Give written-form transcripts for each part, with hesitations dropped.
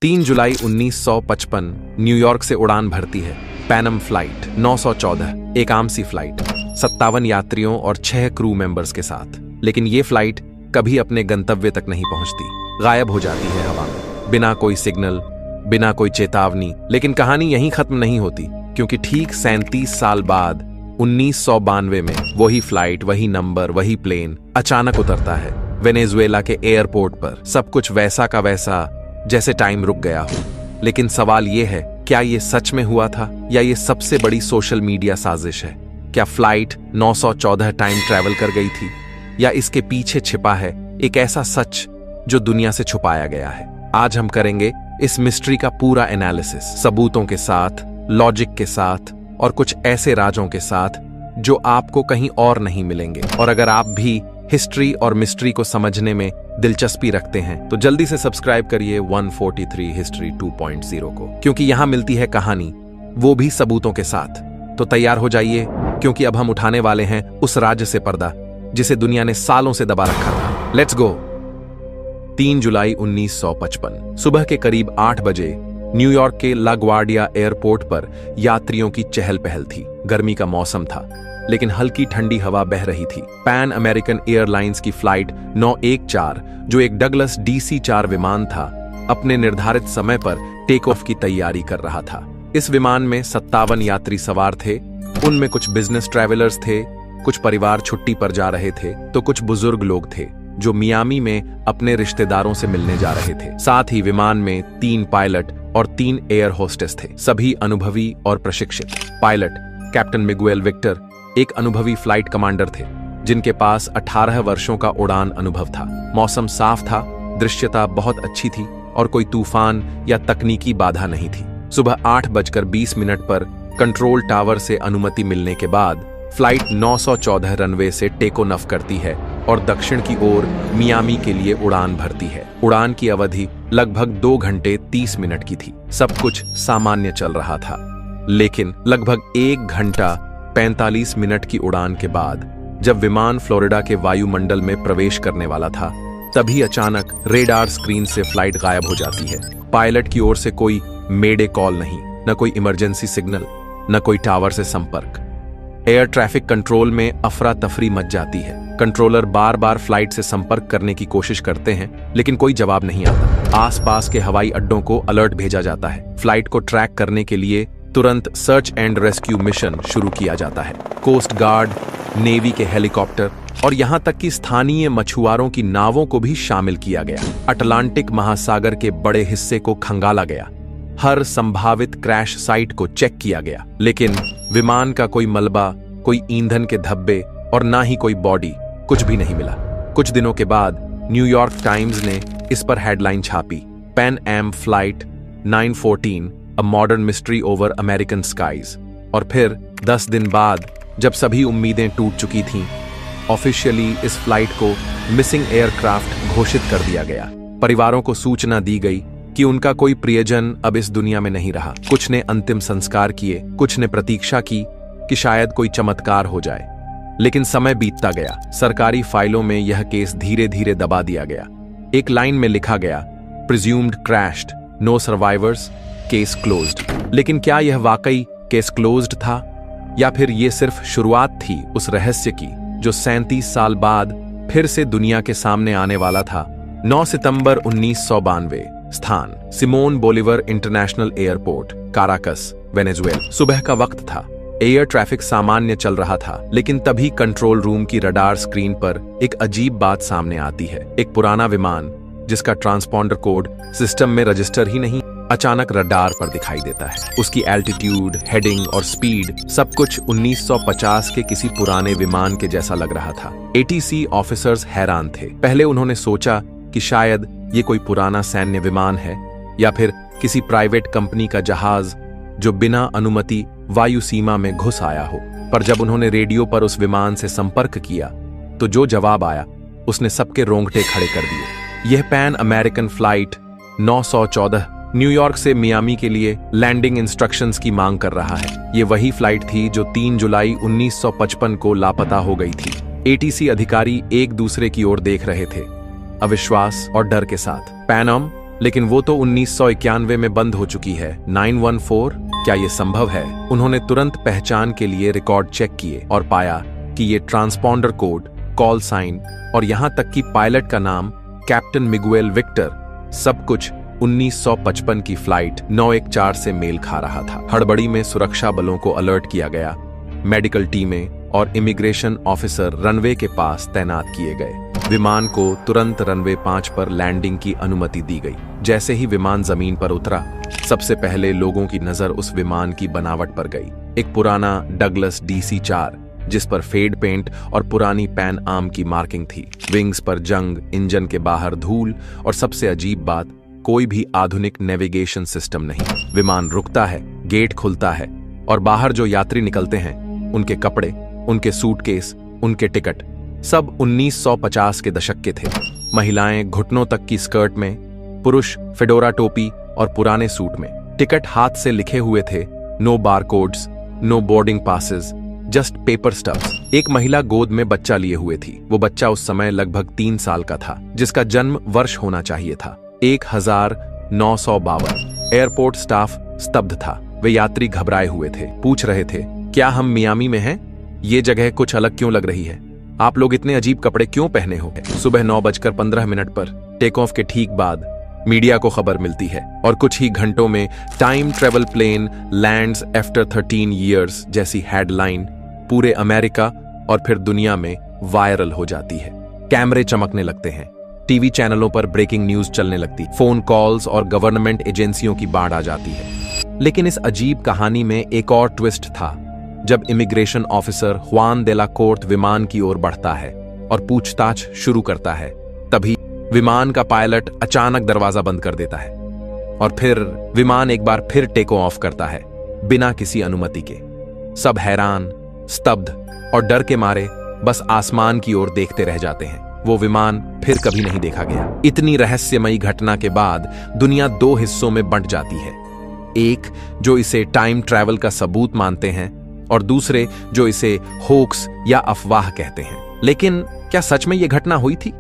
3 जुलाई 1955 New York से उड़ान भरती है पैनम फ्लाइट 914, एक आम सी फ्लाइट 57 यात्रियों और 6 क्रू मेंबर्स के साथ। लेकिन ये फ्लाइट कभी अपने गंतव्य तक नहीं पहुंचती, गायब हो जाती है हवा में, बिना कोई सिग्नल, बिना कोई चेतावनी। लेकिन कहानी यहीं खत्म नहीं होती, क्योंकि ठीक 37 साल बाद 1992 में वही फ्लाइट, वही नंबर, वही प्लेन अचानक उतरता है वेनेजुएला के एयरपोर्ट पर। सब कुछ वैसा का वैसा, जैसे टाइम रुक गया हो। लेकिन सवाल यह है, क्या यह सच में हुआ था या यह सबसे बड़ी सोशल मीडिया साजिश है? क्या फ्लाइट 914 टाइम ट्रैवल कर गई थी, या इसके पीछे छिपा है एक ऐसा सच जो दुनिया से छुपाया गया है? आज हम करेंगे इस मिस्ट्री का पूरा एनालिसिस, सबूतों के साथ, लॉजिक के साथ और कुछ ऐसे राजों के साथ जो आपको कहीं और नहीं मिलेंगे। और अगर आप भी हिस्ट्री और मिस्ट्री को समझने में दिलचस्पी रखते हैं तो जल्दी से सब्सक्राइब करिए 143 हिस्ट्री 2.0 को, क्योंकि यहां मिलती है कहानी, वो भी सबूतों के साथ। तो तैयार हो जाइए, क्योंकि अब हम उठाने वाले हैं उस राज्य से पर्दा जिसे दुनिया ने सालों से दबा रखा था। Let's go. 3 जुलाई 1955 सुबह के करीब 8 बजे न्यूयॉर्क के लाग्वार्डिया एयरपोर्ट पर यात्रियों की चहल पहल थी। गर्मी का मौसम था, लेकिन हल्की ठंडी हवा बह रही थी। पैन अमेरिकन एयरलाइंस की फ्लाइट 914, जो एक डगलस DC-4 विमान था, अपने निर्धारित समय पर टेक ऑफ की तैयारी कर रहा था। इस विमान में 57 यात्री सवार थे। उनमें कुछ बिजनेस ट्रैवलर्स थे, कुछ परिवार छुट्टी पर जा रहे थे, तो कुछ बुजुर्ग लोग थे जो मियामी में अपने रिश्तेदारों से मिलने जा रहे थे। साथ ही विमान में 3 पायलट और 3 एयर होस्टेस थे, सभी अनुभवी और प्रशिक्षित। पायलट कैप्टन मिगुएल विक्टर एक अनुभवी फ्लाइट कमांडर थे, जिनके पास 18 वर्षों का उड़ान अनुभव था। मौसम साफ था, दृश्यता बहुत अच्छी थी और कोई तूफान या तकनीकी बाधा नहीं थी। सुबह 8:20 पर कंट्रोल टावर से अनुमति मिलने के बाद फ्लाइट 914 रनवे से टेक ऑफ करती है और दक्षिण की ओर मियामी के लिए उड़ान भरती है। उड़ान की अवधि लगभग 2 घंटे 30 मिनट की थी। सब कुछ सामान्य चल रहा था, लेकिन लगभग 1 घंटा 45 मिनट की उड़ान के बाद जब विमान फ्लोरिडा के वायुमंडल में प्रवेश करने वाला था, तभी अचानक रेडार स्क्रीन से फ्लाइट गायब हो जाती है। पायलट की ओर से कोई मेडे कॉल नहीं, न कोई इमरजेंसी सिग्नल, न कोई टावर से संपर्क। एयर ट्रैफिक कंट्रोल में अफरा तफरी मच जाती है। कंट्रोलर बार बार फ्लाइट से संपर्क करने की कोशिश करते हैं, लेकिन कोई जवाब नहीं आता। आसपास के हवाई अड्डों को अलर्ट भेजा जाता है। फ्लाइट को ट्रैक करने के लिए तुरंत सर्च एंड रेस्क्यू मिशन शुरू किया जाता है। कोस्ट गार्ड, नेवी के हेलीकॉप्टर और यहां तक कि स्थानीय मछुआरों की नावों को भी शामिल किया गया। अटलांटिक महासागर के बड़े हिस्से को खंगाला गया। हर संभावित क्रैश साइट को चेक किया गया, लेकिन विमान का कोई मलबा, कोई ईंधन के धब्बे और ना ही कोई बॉडी, कुछ भी नहीं मिला। कुछ दिनों के बाद न्यूयॉर्क टाइम्स ने इस पर हेडलाइन छापी, Pan Am flight 914 a modern mystery over American skies. और फिर 10 दिन बाद, जब सभी उम्मीदें टूट चुकी थीं, ऑफिशियली इस फ्लाइट को मिसिंग एयरक्राफ्ट घोषित कर दिया गया। परिवारों को सूचना दी गई कि उनका कोई प्रियजन अब इस दुनिया में नहीं रहा। कुछ ने अंतिम संस्कार किए, कुछ ने प्रतीक्षा की कि शायद कोई चमत्कार हो जाए। लेकिन समय बीतता गया। सरकारी फाइलों में यह केस धीरे धीरे दबा दिया गया। एक लाइन में लिखा गया, presumed crashed, no survivors, case closed. लेकिन क्या यह वाकई केस क्लोज्ड था, या फिर यह सिर्फ शुरुआत थी उस रहस्य की जो 37 साल बाद फिर से दुनिया के सामने आने वाला था? 9 सितंबर 1992, स्थान Simon Bolivar International Airport, Caracas, Venezuela. सुबह का वक्त था। एयर ट्रैफिक सामान्य चल रहा था, लेकिन तभी कंट्रोल रूम की रडार स्क्रीन पर एक अजीब बात सामने आती है। एक पुराना विमान, जिसका ट्रांसपॉन्डर कोड सिस्टम में रजिस्टर ही नहीं, अचानक रडार पर दिखाई देता है। उसकी एल्टीट्यूड, हेडिंग और स्पीड, सब कुछ 1950 के किसी पुराने विमान के जैसा लग रहा था। ATC ऑफिसर्स हैरान थे। पहले उन्होंने सोचा कि शायद ये कोई पुराना सैन्य विमान है, या फिर किसी प्राइवेट कंपनी का जहाज जो बिना अनुमति वायु सीमा में घुस आया हो। पर जब उन्होंने रेडियो पर उस विमान से संपर्क किया, तो जो जवाब आया उसने सबके रोंगटे खड़े कर दिए। यह पैन अमेरिकन फ्लाइट 914 न्यूयॉर्क से मियामी के लिए लैंडिंग इंस्ट्रक्शंस की मांग कर रहा है। ये वही फ्लाइट थी जो 3 जुलाई 1955 को लापता हो गई थी। ATC अधिकारी एक दूसरे की ओर देख रहे थे, अविश्वास और डर के साथ। पैनम लेकिन वो तो 1991 में बंद हो चुकी है। 914, क्या ये संभव है? उन्होंने तुरंत पहचान के लिए रिकॉर्ड चेक किए और पाया कि ये ट्रांसपॉन्डर कोड, कॉल साइन और यहां तक कि पायलट का नाम कैप्टन मिगुएल विक्टर, सब कुछ 1955 की फ्लाइट 914 से मेल खा रहा था। हड़बड़ी में सुरक्षा बलों को अलर्ट किया गया। मेडिकल टीमें और इमिग्रेशन ऑफिसर रनवे के पास तैनात किए गए। विमान को तुरंत रनवे 5 पर लैंडिंग की अनुमति दी गई। जैसे ही विमान जमीन पर उतरा, सबसे पहले लोगों की नजर उस विमान की बनावट पर गई। एक पुराना डगलस DC-4 जिस पर फेड पेंट और पुरानी पैन आर्म की मार्किंग थी। विंग्स पर जंग, इंजन के बाहर धूल और सबसे अजीब बात, कोई भी आधुनिक नेविगेशन सिस्टम नहीं। विमान रुकता है, गेट खुलता है और बाहर जो यात्री निकलते हैं, उनके कपड़े, उनके सूटकेस, उनके टिकट सब 1950 के दशक के थे। महिलाएं घुटनों तक की स्कर्ट में, पुरुष फेडोरा टोपी और पुराने सूट में। टिकट हाथ से लिखे हुए थे, no barcodes, no boarding passes, just paper stuffs. एक महिला गोद में बच्चा लिए हुए थी। वो बच्चा उस समय लगभग 3 साल का था, जिसका जन्म वर्ष होना चाहिए था। 1952। एयरपोर्ट स्टाफ स्तब्ध था। वे यात्री घबराए हुए थे, पूछ रहे थे, क्या हम मियामी में हैं? ये जगह कुछ अलग क्यों लग रही है? आप लोग इतने अजीब कपड़े क्यों पहने हो? सुबह 9:15 पर टेक ऑफ के ठीक बाद मीडिया को खबर मिलती है और कुछ ही घंटों में time travel plane lands after 13 years जैसी हेडलाइन पूरे अमेरिका और फिर दुनिया में वायरल हो जाती है। कैमरे चमकने लगते हैं, टीवी चैनलों पर ब्रेकिंग न्यूज चलने लगती, फोन कॉल्स और गवर्नमेंट एजेंसियों की बाढ़ आ जाती है। लेकिन इस अजीब कहानी में एक और ट्विस्ट था। जब इमिग्रेशन ऑफिसर हुआन दे ला कोर्ट विमान की ओर बढ़ता है और पूछताछ शुरू करता है, तभी विमान का पायलट अचानक दरवाजा बंद कर देता है और फिर विमान एक बार फिर टेक ऑफ करता है बिना किसी अनुमति के। सब हैरान, स्तब्ध और डर के मारे बस आसमान की ओर देखते रह जाते हैं। वो विमान फिर कभी नहीं देखा गया। इतनी रहस्यमयी घटना के बाद दुनिया 2 हिस्सों में बंट जाती है। एक जो इसे टाइम ट्रैवल का सबूत मानते हैं और दूसरे जो इसे होक्स या अफवाह कहते हैं। लेकिन क्या सच में यह घटना हुई थी?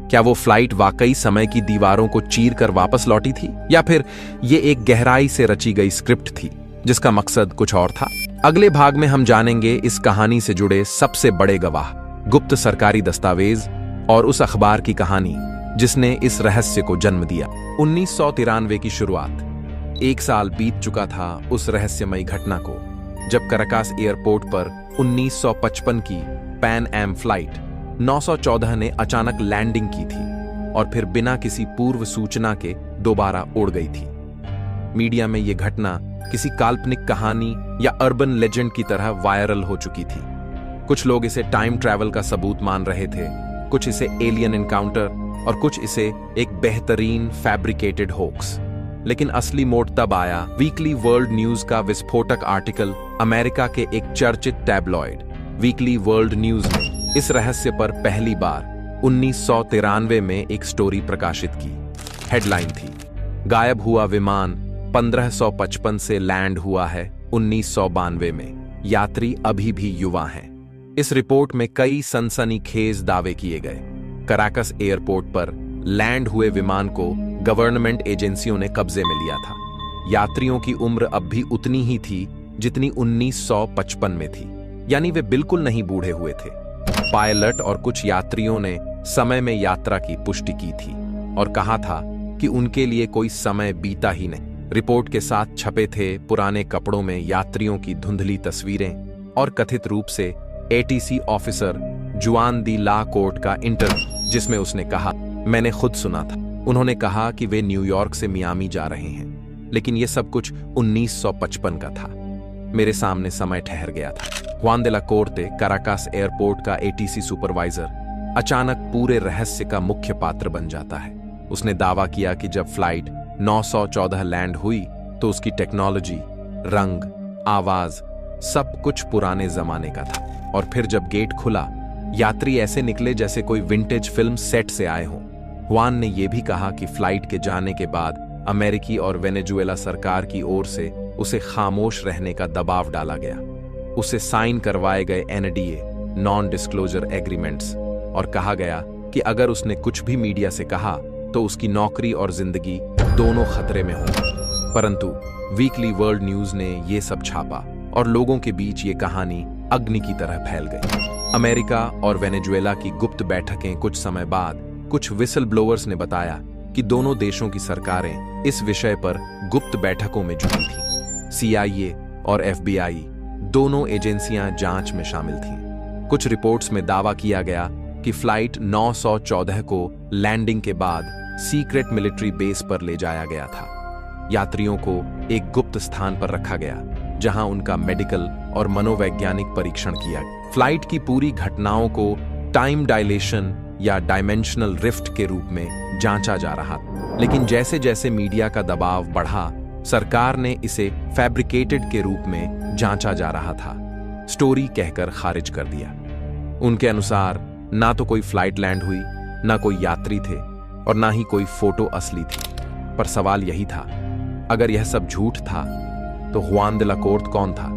क्या वो फ्लाइट वाकई समय की दीवारों को चीर कर वापस लौटी थी, या फिर ये एक गहराई से रची गई स्क्रिप्ट थी जिसका मकसद कुछ और था? अगले भाग में हम जानेंगे इस कहानी से जुड़े सबसे बड़े गवाह, गुप्त सरकारी दस्तावेज और उस अखबार की कहानी जिसने इस रहस्य को जन्म दिया। 1993 की शुरुआत। 1 साल बीत चुका था उस रहस्यमयी घटना को, जब कराकास एयरपोर्ट पर 1955 की पैन एम फ्लाइट 914 ने अचानक लैंडिंग की थी और फिर बिना किसी पूर्व सूचना के दोबारा उड़ गई थी। मीडिया में यह घटना किसी काल्पनिक कहानी या अर्बन लेजेंड की तरह वायरल हो चुकी थी। कुछ लोग इसे टाइम ट्रैवल का सबूत मान रहे थे, कुछ इसे एलियन एनकाउंटर और कुछ इसे एक बेहतरीन फैब्रिकेटेड होक्स। लेकिन असली मोड़ तब आया वीकली वर्ल्ड न्यूज का विस्फोटक आर्टिकल अमेरिका के एक चर्चित टैबलॉइड वीकली वर्ल्ड न्यूज ने इस रहस्य पर पहली बार 1993 में एक स्टोरी प्रकाशित की। हेडलाइन थी, गायब हुआ विमान 1555 से लैंड हुआ है 1992 में, यात्री अभी भी युवा हैं। इस रिपोर्ट में कई सनसनीखेज दावे किए गए। कराकस एयरपोर्ट पर लैंड हुए विमान को गवर्नमेंट एजेंसियों ने कब्जे में लिया था। यात्रियों की उम्र अब भी उतनी ही थी जितनी 1955 में थी, यानी वे बिल्कुल नहीं बूढ़े हुए थे। पायलट और कुछ यात्रियों ने समय में यात्रा की पुष्टि की थी और कहा था कि उनके लिए कोई समय बीता ही नहीं। रिपोर्ट के साथ छपे थे पुराने कपड़ों में यात्रियों की धुंधली तस्वीरें और कथित रूप से ATC ऑफिसर जुआन दी ला कोर्ट का इंटरव्यू, जिसमें उसने कहा, मैंने खुद सुना था। उन्होंने कहा कि वे न्यूयॉर्क से मियामी जा रहे हैं, लेकिन यह सब कुछ 1955 का था। मेरे सामने समय ठहर गया था। हुआन दे ला कोर्टे, कराकास एयरपोर्ट का ATC सुपरवाइजर, अचानक पूरे रहस्य का मुख्य पात्र बन जाता है। उसने दावा किया कि जब फ्लाइट 914 लैंड हुई तो उसकी टेक्नोलॉजी, रंग, आवाज सब कुछ पुराने जमाने का था। और फिर जब गेट खुला, यात्री ऐसे निकले जैसे कोई विंटेज फिल्म सेट से आए हों। हुआन ने यह भी कहा कि फ्लाइट के जाने के बाद अमेरिकी और वेनेजुएला सरकार की ओर से उसे खामोश रहने का दबाव डाला गया। उसे साइन करवाए गए NDA, नॉन डिस्क्लोजर एग्रीमेंट्स, और कहा गया कि अगर उसने कुछ भी मीडिया से कहा तो उसकी नौकरी और जिंदगी दोनों खतरे में हों। परंतु वीकली वर्ल्ड न्यूज ने यह सब छापा और लोगों के बीच ये कहानी अग्नि की तरह फैल गई। अमेरिका और वेनेजुएला की गुप्त बैठकें कुछ समय बाद कुछ विसल ब्लोअर्स ने बताया कि दोनों देशों की सरकारें इस विषय पर गुप्त बैठकों में जुटी थीं। CIA और FBI दोनों एजेंसियां जांच में शामिल थीं। कुछ रिपोर्ट्स में दावा किया गया कि फ्लाइट 914 को लैंडिंग के बाद सीक्रेट मिलिट्री बेस पर ले जाया गया था। यात्रियों को एक गुप्त स्थान पर रखा गया जहां उनका मेडिकल और मनोवैज्ञानिक परीक्षण किया गया। फ्लाइट की पूरी घटनाओं को टाइम डायलेशन या डायमेंशनल रिफ्ट के रूप में जांचा जा रहा था, लेकिन जैसे जैसे मीडिया का दबाव बढ़ा, सरकार ने इसे फैब्रिकेटेड के रूप में जांचा जा रहा था, स्टोरी कहकर खारिज कर दिया। उनके अनुसार ना तो कोई फ्लाइट लैंड हुई, ना कोई यात्री थे और ना ही कोई फोटो असली थी। पर सवाल यही था, अगर यह सब झूठ था तो हुआन दे ला कोर्ट कौन था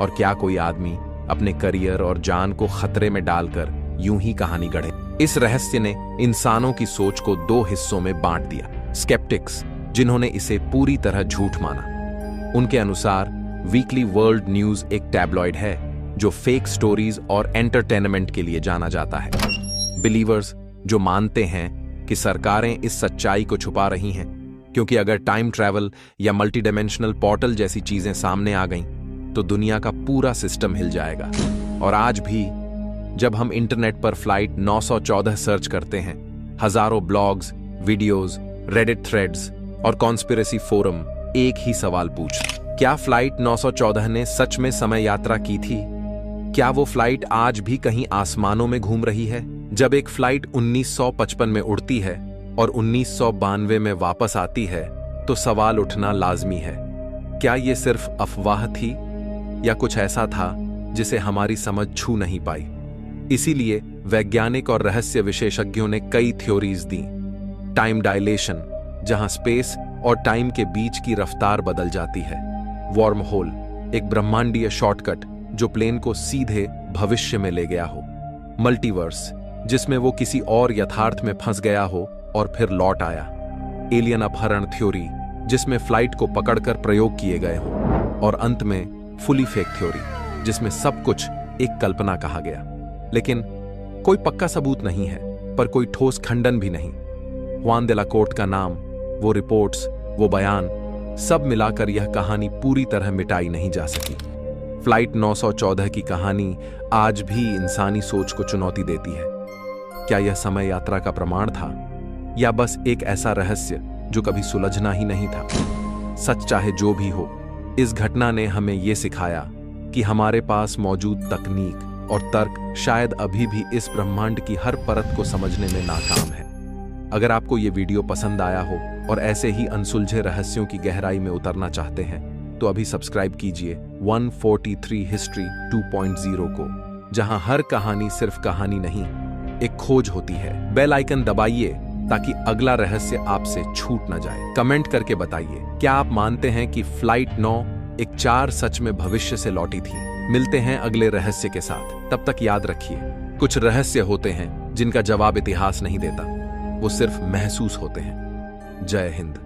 और क्या कोई आदमी अपने करियर और जान को खतरे में डालकर यूं ही कहानी गढ़े? इस रहस्य ने इंसानों की सोच को दो हिस्सों में बांट दिया। स्केप्टिक्स, जिन्होंने इसे पूरी तरह झूठ माना। उनके अनुसार वीकली वर्ल्ड न्यूज एक टैब्लॉइड है जो फेक स्टोरीज और एंटरटेनमेंट के लिए जाना जाता है। बिलीवर्स, जो मानते हैं कि सरकारें इस सच्चाई को छुपा रही हैं, क्योंकि अगर टाइम ट्रैवल या मल्टी डायमेंशनल पोर्टल जैसी चीजें सामने आ गईं तो दुनिया का पूरा सिस्टम हिल जाएगा। और आज भी जब हम इंटरनेट पर फ्लाइट 914 सर्च करते हैं, हजारों ब्लॉग्स, वीडियोस, रेडिट थ्रेड्स और कॉन्स्पिरेसी फोरम एक ही सवाल पूछते, क्या फ्लाइट 914 ने सच में समय यात्रा की थी? क्या वो फ्लाइट आज भी कहीं आसमानों में घूम रही है? जब एक फ्लाइट 1955 में उड़ती है और 1992 में वापस आती है तो सवाल उठना लाजमी है, क्या ये सिर्फ अफवाह थी या कुछ ऐसा था जिसे हमारी समझ छू नहीं पाई? इसीलिए वैज्ञानिक और रहस्य विशेषज्ञों ने कई थ्योरीज दी। टाइम डायलेशन, जहां स्पेस और टाइम के बीच की रफ्तार बदल जाती है। वॉर्म होल, एक ब्रह्मांडीय शॉर्टकट जो प्लेन को सीधे भविष्य में ले गया हो। मल्टीवर्स, जिसमें वो किसी और यथार्थ में फंस गया हो और फिर लौट आया। एलियन अपहरण थ्योरी, जिसमें फ्लाइट को पकड़कर प्रयोग किए गए हों। और अंत में फुली फेक थ्योरी, जिसमें सब कुछ एक कल्पना कहा गया, लेकिन कोई पक्का सबूत नहीं है, पर कोई ठोस खंडन भी नहीं। हुआन दे ला कोर्ट का नाम, वो रिपोर्ट्स, वो बयान, सब मिलाकर यह कहानी पूरी तरह मिटाई नहीं जा सकी। फ्लाइट 914 की कहानी आज भी इंसानी सोच को चुनौती देती है। क्या यह समय यात्रा का प्रमाण था या बस एक ऐसा रहस्य जो कभी सुलझना ही नहीं था? सच चाहे जो भी हो, इस घटना ने हमें यह सिखाया कि हमारे पास मौजूद तकनीक और तर्क शायद अभी भी इस ब्रह्मांड की हर परत को समझने में नाकाम है। अगर आपको ये वीडियो पसंद आया हो और ऐसे ही अनसुलझे रहस्यों की गहराई में उतरना चाहते हैं तो अभी सब्सक्राइब कीजिए 143 हिस्ट्री 2.0 को, जहां हर कहानी सिर्फ कहानी नहीं, एक खोज होती है। बेल आइकन दबाइए ताकि अगला रहस्य आपसे छूट न जाए। कमेंट करके बताइए, क्या आप मानते हैं कि फ्लाइट 9 एक 4 सच में भविष्य से लौटी थी? मिलते हैं अगले रहस्य के साथ। तब तक याद रखिए, कुछ रहस्य होते हैं जिनका जवाब इतिहास नहीं देता, वो सिर्फ महसूस होते हैं। जय हिंद।